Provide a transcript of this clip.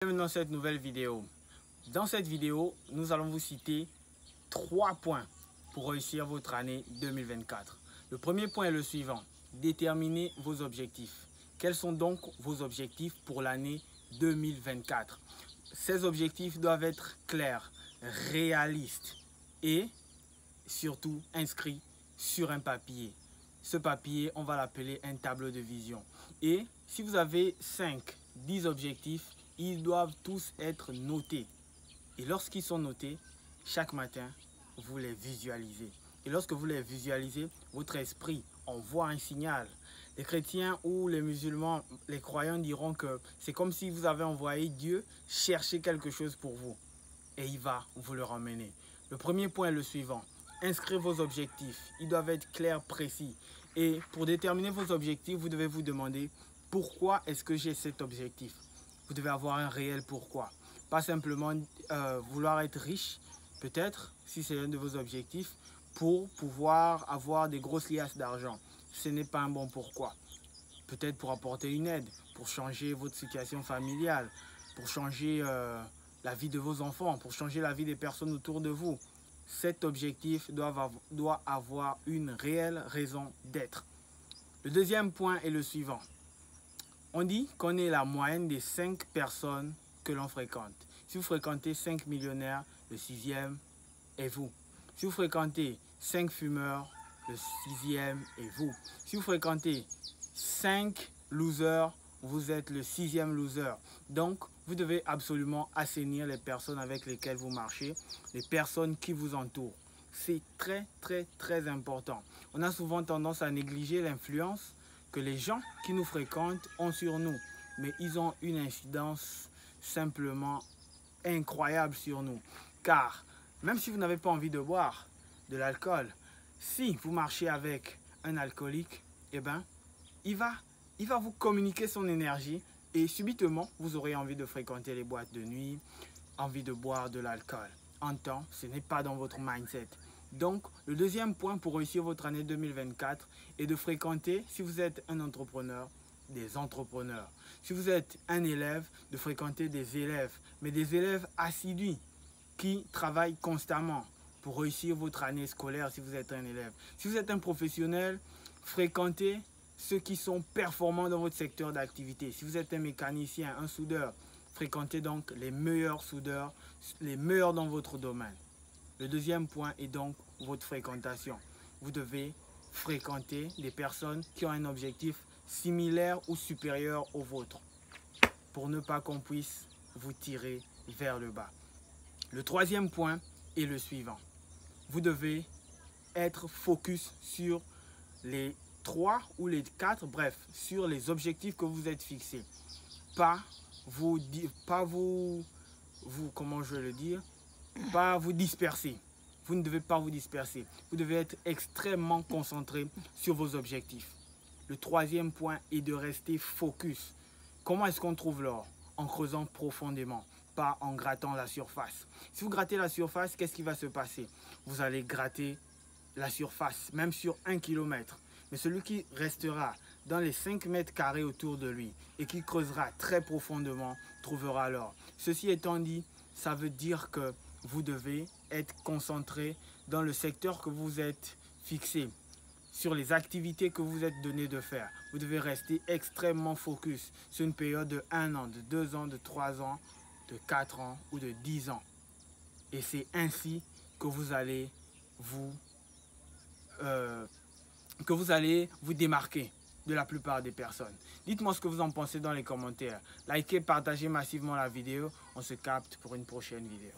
Bienvenue dans cette nouvelle vidéo. Dans cette vidéo, nous allons vous citer 3 points pour réussir votre année 2024. Le premier point est le suivant. Déterminez vos objectifs. Quels sont donc vos objectifs pour l'année 2024? Ces objectifs doivent être clairs, réalistes et surtout inscrits sur un papier. Ce papier, on va l'appeler un tableau de vision. Et si vous avez 10 objectifs, ils doivent tous être notés. Et lorsqu'ils sont notés, chaque matin, vous les visualisez. Et lorsque vous les visualisez, votre esprit envoie un signal. Les chrétiens ou les musulmans, les croyants diront que c'est comme si vous avez envoyé Dieu chercher quelque chose pour vous. Et il va vous le ramener. Le premier point est le suivant. Inscrivez vos objectifs. Ils doivent être clairs, précis. Et pour déterminer vos objectifs, vous devez vous demander pourquoi est-ce que j'ai cet objectif. Vous devez avoir un réel pourquoi. Pas simplement vouloir être riche, peut-être, si c'est un de vos objectifs, pour pouvoir avoir des grosses liasses d'argent. Ce n'est pas un bon pourquoi. Peut-être pour apporter une aide, pour changer votre situation familiale, pour changer la vie de vos enfants, pour changer la vie des personnes autour de vous. Cet objectif doit avoir une réelle raison d'être. Le deuxième point est le suivant. On dit qu'on est la moyenne des 5 personnes que l'on fréquente. Si vous fréquentez 5 millionnaires, le 6e est vous. Si vous fréquentez 5 fumeurs, le 6e est vous. Si vous fréquentez 5 losers, vous êtes le 6e loser. Donc, vous devez absolument assainir les personnes avec lesquelles vous marchez, les personnes qui vous entourent. C'est très, très, très important. On a souvent tendance à négliger l'influence que les gens qui nous fréquentent ont sur nous. Mais ils ont une incidence simplement incroyable sur nous. Car même si vous n'avez pas envie de boire de l'alcool, si vous marchez avec un alcoolique, eh ben, il va vous communiquer son énergie et subitement, vous aurez envie de fréquenter les boîtes de nuit, envie de boire de l'alcool. En temps, ce n'est pas dans votre mindset. Donc, le deuxième point pour réussir votre année 2024 est de fréquenter, si vous êtes un entrepreneur, des entrepreneurs. Si vous êtes un élève, de fréquenter des élèves, mais des élèves assidus qui travaillent constamment pour réussir votre année scolaire si vous êtes un élève. Si vous êtes un professionnel, fréquentez ceux qui sont performants dans votre secteur d'activité. Si vous êtes un mécanicien, un soudeur, fréquentez donc les meilleurs soudeurs, les meilleurs dans votre domaine. Le deuxième point est donc votre fréquentation. Vous devez fréquenter des personnes qui ont un objectif similaire ou supérieur au vôtre pour ne pas qu'on puisse vous tirer vers le bas. Le troisième point est le suivant. Vous devez être focus sur les 3 ou les 4, bref, sur les objectifs que vous êtes fixés. Pas vous disperser. Vous ne devez pas vous disperser. Vous devez être extrêmement concentré sur vos objectifs. Le troisième point est de rester focus. Comment est-ce qu'on trouve l'or? En creusant profondément, pas en grattant la surface. Si vous grattez la surface, qu'est-ce qui va se passer? Vous allez gratter la surface, même sur 1 km. Mais celui qui restera dans les 5 mètres carrés autour de lui et qui creusera très profondément trouvera l'or. Ceci étant dit, ça veut dire que vous devez être concentré dans le secteur que vous êtes fixé, sur les activités que vous êtes donné de faire. Vous devez rester extrêmement focus sur une période de 1 an, de 2 ans, de 3 ans, de 4 ans ou de 10 ans. Et c'est ainsi que vous allez vous démarquer de la plupart des personnes. Dites-moi ce que vous en pensez dans les commentaires. Likez, partagez massivement la vidéo. On se capte pour une prochaine vidéo.